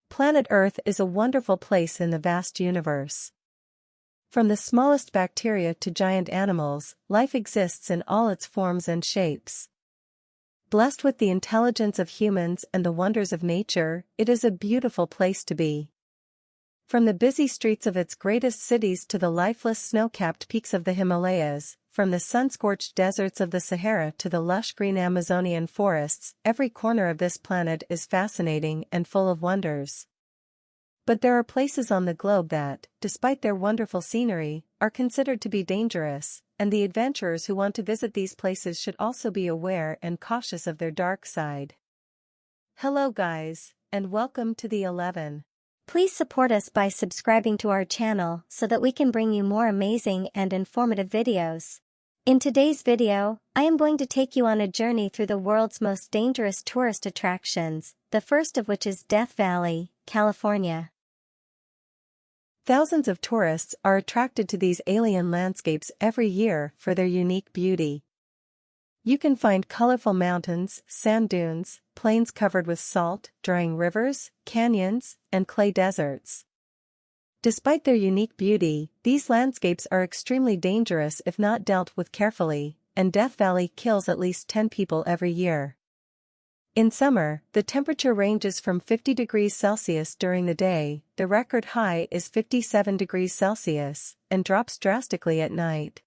Planet Earth is a wonderful place in the vast universe. From the smallest bacteria to giant animals, life exists in all its forms and shapes. Blessed with the intelligence of humans and the wonders of nature, it is a beautiful place to be. From the busy streets of its greatest cities to the lifeless snow-capped peaks of the Himalayas, from the sun-scorched deserts of the Sahara to the lush green Amazonian forests, every corner of this planet is fascinating and full of wonders. But there are places on the globe that, despite their wonderful scenery, are considered to be dangerous, and the adventurers who want to visit these places should also be aware and cautious of their dark side. Hello guys, and welcome to the 11. Please support us by subscribing to our channel so that we can bring you more amazing and informative videos. In today's video, I am going to take you on a journey through the world's most dangerous tourist attractions, the first of which is Death Valley, California. Thousands of tourists are attracted to these alien landscapes every year for their unique beauty. You can find colorful mountains, sand dunes, plains covered with salt, drying rivers, canyons, and clay deserts. Despite their unique beauty, these landscapes are extremely dangerous if not dealt with carefully, and Death Valley kills at least 10 people every year. In summer, the temperature ranges from 50 degrees Celsius during the day, the record high is 57 degrees Celsius, and drops drastically at night.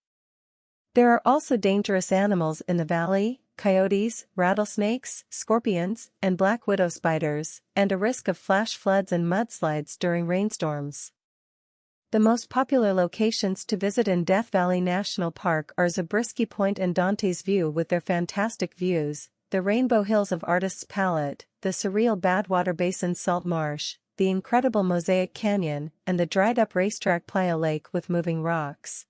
There are also dangerous animals in the valley: coyotes, rattlesnakes, scorpions, and black widow spiders, and a risk of flash floods and mudslides during rainstorms. The most popular locations to visit in Death Valley National Park are Zabriskie Point and Dante's View with their fantastic views, the Rainbow Hills of Artist's Palette, the surreal Badwater Basin Salt Marsh, the incredible Mosaic Canyon, and the dried-up racetrack Playa Lake with moving rocks.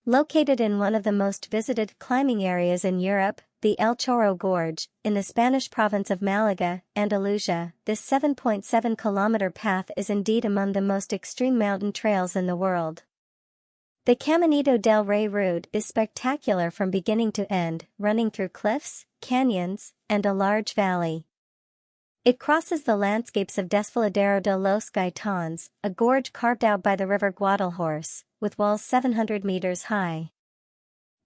Located in one of the most visited climbing areas in Europe, the El Chorro Gorge, in the Spanish province of Malaga, Andalusia, this 7.7-kilometer path is indeed among the most extreme mountain trails in the world. The Caminito Del Rey route is spectacular from beginning to end, running through cliffs, canyons, and a large valley. It crosses the landscapes of Desfiladero de los Gaitans, a gorge carved out by the river Guadalhorce, with walls 700 meters high.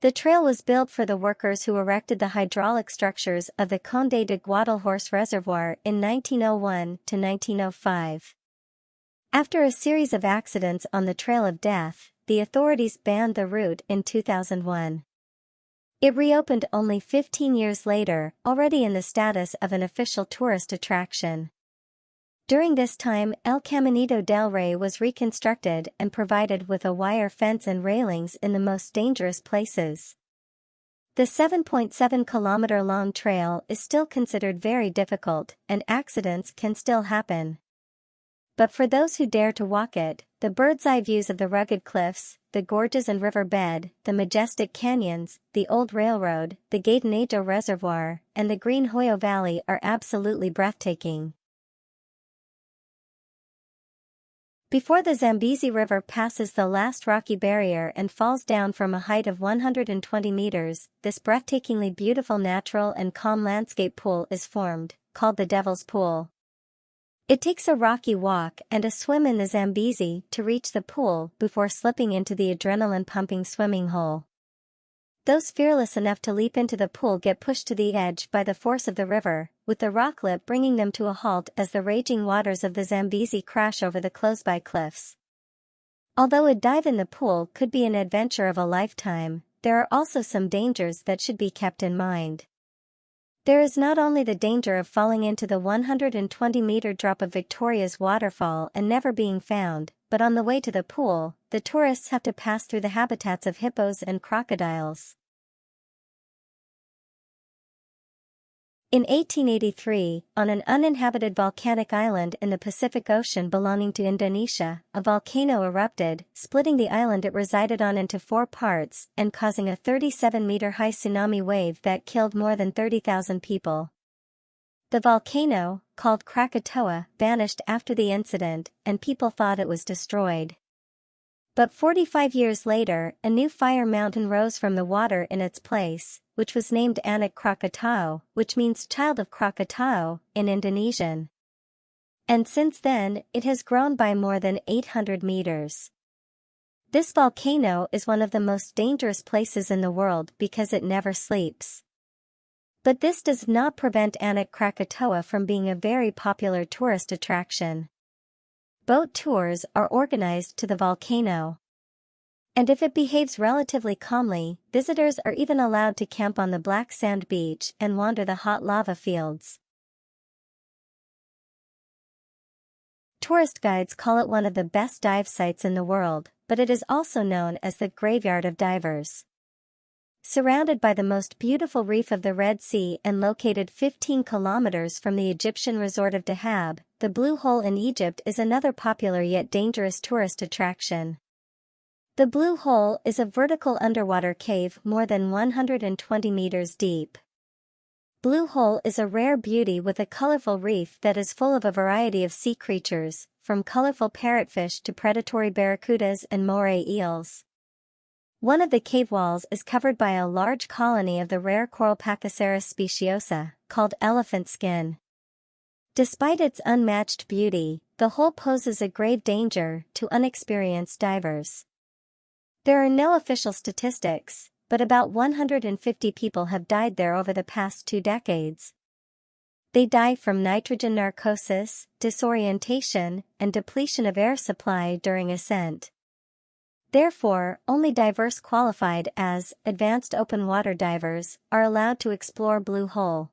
The trail was built for the workers who erected the hydraulic structures of the Conde de Guadalhorce Reservoir in 1901 to 1905. After a series of accidents on the Trail of Death, the authorities banned the route in 2001. It reopened only 15 years later, already in the status of an official tourist attraction. During this time, El Caminito del Rey was reconstructed and provided with a wire fence and railings in the most dangerous places. The 7.7-kilometer-long trail is still considered very difficult, and accidents can still happen. But for those who dare to walk it, the bird's-eye views of the rugged cliffs, the gorges and river bed, the majestic canyons, the old railroad, the Gaitanejo Reservoir, and the green Hoyo Valley are absolutely breathtaking. Before the Zambezi River passes the last rocky barrier and falls down from a height of 120 meters, this breathtakingly beautiful natural and calm landscape pool is formed, called the Devil's Pool. It takes a rocky walk and a swim in the Zambezi to reach the pool before slipping into the adrenaline-pumping swimming hole. Those fearless enough to leap into the pool get pushed to the edge by the force of the river, with the rock lip bringing them to a halt as the raging waters of the Zambezi crash over the close-by cliffs. Although a dive in the pool could be an adventure of a lifetime, there are also some dangers that should be kept in mind. There is not only the danger of falling into the 120-meter drop of Victoria's waterfall and never being found, but on the way to the pool, the tourists have to pass through the habitats of hippos and crocodiles. In 1883, on an uninhabited volcanic island in the Pacific Ocean belonging to Indonesia, a volcano erupted, splitting the island it resided on into 4 parts and causing a 37-meter-high tsunami wave that killed more than 30,000 people. The volcano, called Krakatoa, vanished after the incident, and people thought it was destroyed. But 45 years later, a new fire mountain rose from the water in its place, which was named Anak Krakatoa, which means child of Krakatau in Indonesian. And since then, it has grown by more than 800 meters. This volcano is one of the most dangerous places in the world because it never sleeps. But this does not prevent Anak Krakatoa from being a very popular tourist attraction. Boat tours are organized to the volcano. And if it behaves relatively calmly, visitors are even allowed to camp on the black sand beach and wander the hot lava fields. Tourist guides call it one of the best dive sites in the world, but it is also known as the graveyard of divers. Surrounded by the most beautiful reef of the Red Sea and located 15 kilometers from the Egyptian resort of Dahab, the Blue Hole in Egypt is another popular yet dangerous tourist attraction. The Blue Hole is a vertical underwater cave more than 120 meters deep. Blue Hole is a rare beauty with a colorful reef that is full of a variety of sea creatures, from colorful parrotfish to predatory barracudas and moray eels. One of the cave walls is covered by a large colony of the rare coral Pachyceras speciosa, called elephant skin. Despite its unmatched beauty, the hole poses a grave danger to unexperienced divers. There are no official statistics, but about 150 people have died there over the past 2 decades. They die from nitrogen narcosis, disorientation, and depletion of air supply during ascent. Therefore, only divers qualified as advanced open water divers are allowed to explore Blue Hole.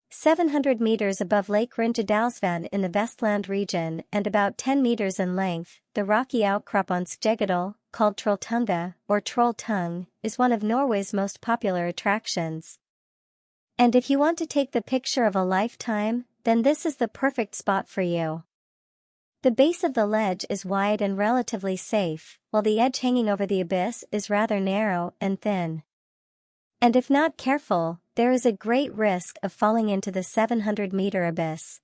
700 meters above Lake Rinjadalsvan in the Vestland region and about 10 meters in length, the rocky outcrop on Skjeggedal, called Trolltunga, or Trolltung, is one of Norway's most popular attractions. And if you want to take the picture of a lifetime, then this is the perfect spot for you. The base of the ledge is wide and relatively safe, while the edge hanging over the abyss is rather narrow and thin. And if not careful, there is a great risk of falling into the 700-meter abyss.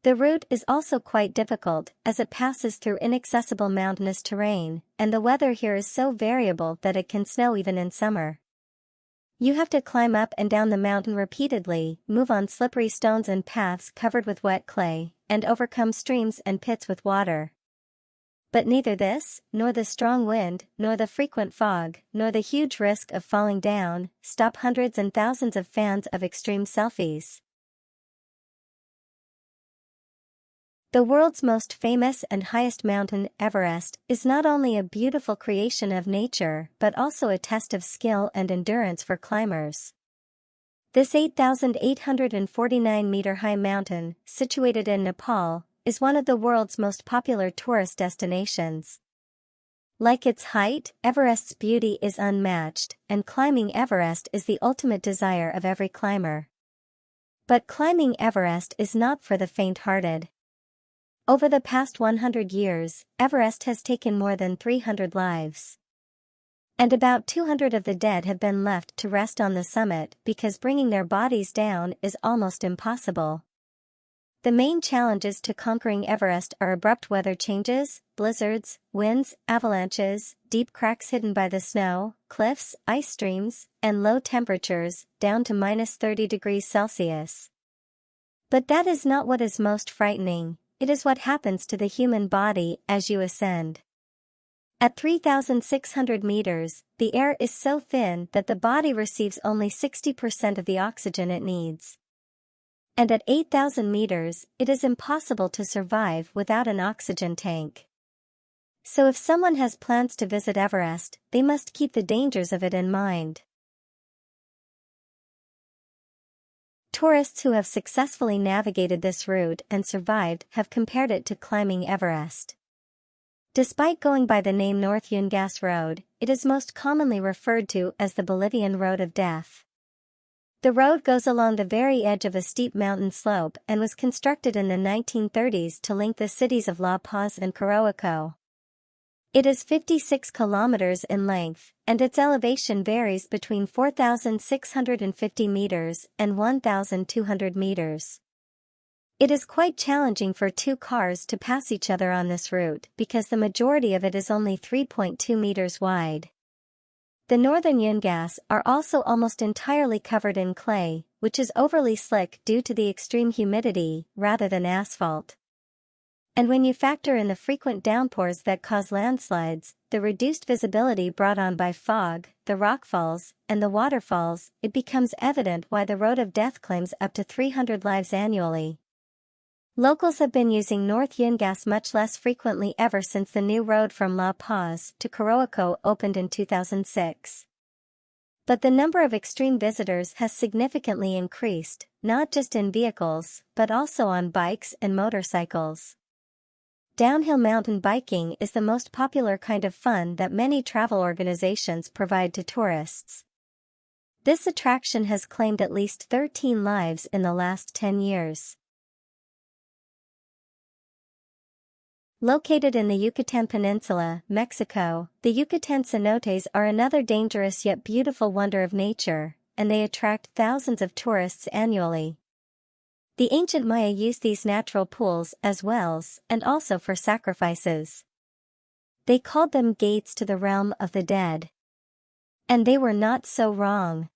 The route is also quite difficult as it passes through inaccessible mountainous terrain, and the weather here is so variable that it can snow even in summer. You have to climb up and down the mountain repeatedly, move on slippery stones and paths covered with wet clay, and overcome streams and pits with water. But neither this, nor the strong wind, nor the frequent fog, nor the huge risk of falling down, stop hundreds and thousands of fans of extreme selfies. The world's most famous and highest mountain, Everest, is not only a beautiful creation of nature but also a test of skill and endurance for climbers. This 8,849-meter-high mountain, situated in Nepal, is one of the world's most popular tourist destinations. Like its height, Everest's beauty is unmatched, and climbing Everest is the ultimate desire of every climber. But climbing Everest is not for the faint-hearted. Over the past 100 years, Everest has taken more than 300 lives. And about 200 of the dead have been left to rest on the summit because bringing their bodies down is almost impossible. The main challenges to conquering Everest are abrupt weather changes, blizzards, winds, avalanches, deep cracks hidden by the snow, cliffs, ice streams, and low temperatures, down to -30 degrees Celsius. But that is not what is most frightening. It is what happens to the human body as you ascend. At 3,600 meters, the air is so thin that the body receives only 60% of the oxygen it needs. And at 8,000 meters, it is impossible to survive without an oxygen tank. So if someone has plans to visit Everest, they must keep the dangers of it in mind. Tourists who have successfully navigated this route and survived have compared it to climbing Everest. Despite going by the name North Yungas Road, it is most commonly referred to as the Bolivian Road of Death. The road goes along the very edge of a steep mountain slope and was constructed in the 1930s to link the cities of La Paz and Coroico. It is 56 kilometers in length, and its elevation varies between 4,650 meters and 1,200 meters. It is quite challenging for two cars to pass each other on this route because the majority of it is only 3.2 meters wide. The northern yungas are also almost entirely covered in clay, which is overly slick due to the extreme humidity rather than asphalt. And when you factor in the frequent downpours that cause landslides, the reduced visibility brought on by fog, the rockfalls, and the waterfalls, it becomes evident why the Road of Death claims up to 300 lives annually. Locals have been using North Yungas much less frequently ever since the new road from La Paz to Coroico opened in 2006. But the number of extreme visitors has significantly increased, not just in vehicles, but also on bikes and motorcycles. Downhill mountain biking is the most popular kind of fun that many travel organizations provide to tourists. This attraction has claimed at least 13 lives in the last 10 years. Located in the Yucatan Peninsula, Mexico, the Yucatan Cenotes are another dangerous yet beautiful wonder of nature, and they attract thousands of tourists annually. The ancient Maya used these natural pools as wells and also for sacrifices. They called them gates to the realm of the dead. And they were not so wrong.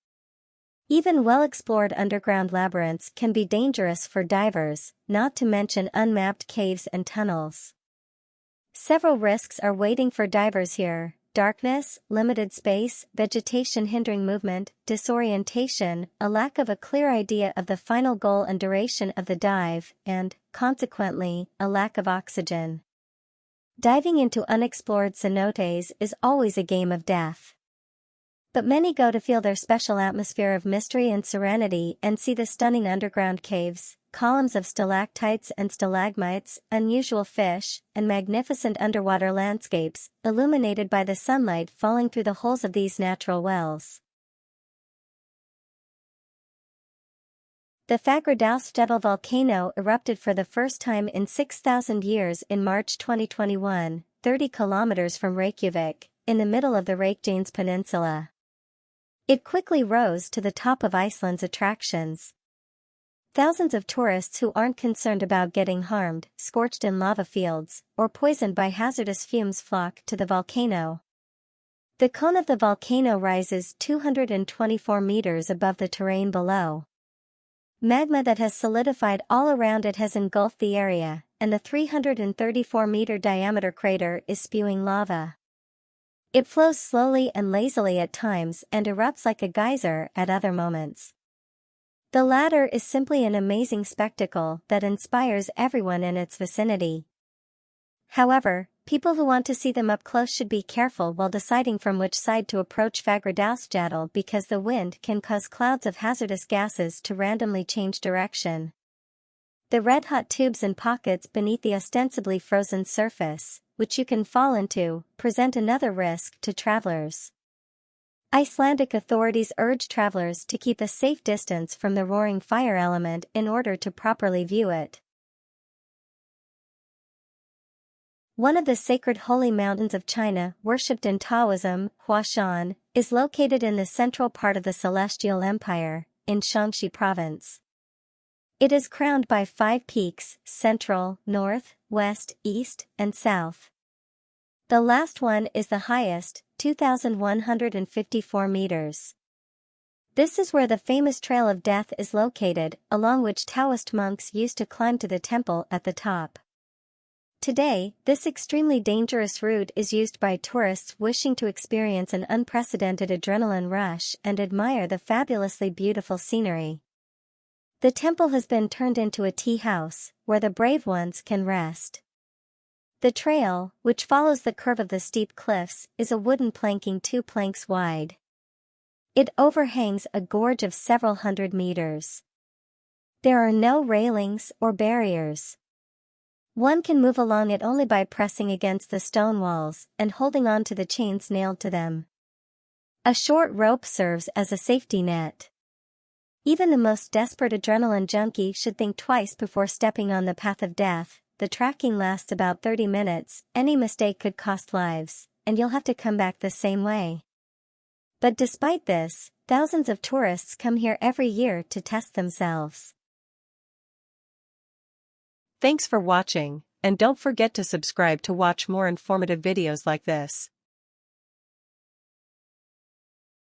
Even well-explored underground labyrinths can be dangerous for divers, not to mention unmapped caves and tunnels. Several risks are waiting for divers here: darkness, limited space, vegetation hindering movement, disorientation, a lack of a clear idea of the final goal and duration of the dive, and, consequently, a lack of oxygen. Diving into unexplored cenotes is always a game of death. But many go to feel their special atmosphere of mystery and serenity and see the stunning underground caves, columns of stalactites and stalagmites, unusual fish, and magnificent underwater landscapes, illuminated by the sunlight falling through the holes of these natural wells. The Fagradalsfjall volcano erupted for the first time in 6,000 years in March 2021, 30 kilometers from Reykjavik, in the middle of the Reykjanes Peninsula. It quickly rose to the top of Iceland's attractions. Thousands of tourists who aren't concerned about getting harmed, scorched in lava fields, or poisoned by hazardous fumes flock to the volcano. The cone of the volcano rises 224 meters above the terrain below. Magma that has solidified all around it has engulfed the area, and the 334-meter diameter crater is spewing lava. It flows slowly and lazily at times and erupts like a geyser at other moments. The latter is simply an amazing spectacle that inspires everyone in its vicinity. However, people who want to see them up close should be careful while deciding from which side to approach Fagradalsfjall because the wind can cause clouds of hazardous gases to randomly change direction. The red-hot tubes and pockets beneath the ostensibly frozen surface, which you can fall into, present another risk to travelers. Icelandic authorities urge travelers to keep a safe distance from the roaring fire element in order to properly view it. One of the sacred holy mountains of China, worshipped in Taoism, Huashan, is located in the central part of the Celestial Empire, in Shaanxi Province. It is crowned by 5 peaks: central, north, west, east, and south. The last one is the highest, 2,154 meters. This is where the famous Trail of Death is located, along which Taoist monks used to climb to the temple at the top. Today, this extremely dangerous route is used by tourists wishing to experience an unprecedented adrenaline rush and admire the fabulously beautiful scenery. The temple has been turned into a tea house, where the brave ones can rest. The trail, which follows the curve of the steep cliffs, is a wooden planking 2 planks wide. It overhangs a gorge of several hundred meters. There are no railings or barriers. One can move along it only by pressing against the stone walls and holding on to the chains nailed to them. A short rope serves as a safety net. Even the most desperate adrenaline junkie should think twice before stepping on the path of death. The tracking lasts about 30 minutes, any mistake could cost lives, and you'll have to come back the same way. But despite this, thousands of tourists come here every year to test themselves. Thanks for watching, and don't forget to subscribe to watch more informative videos like this.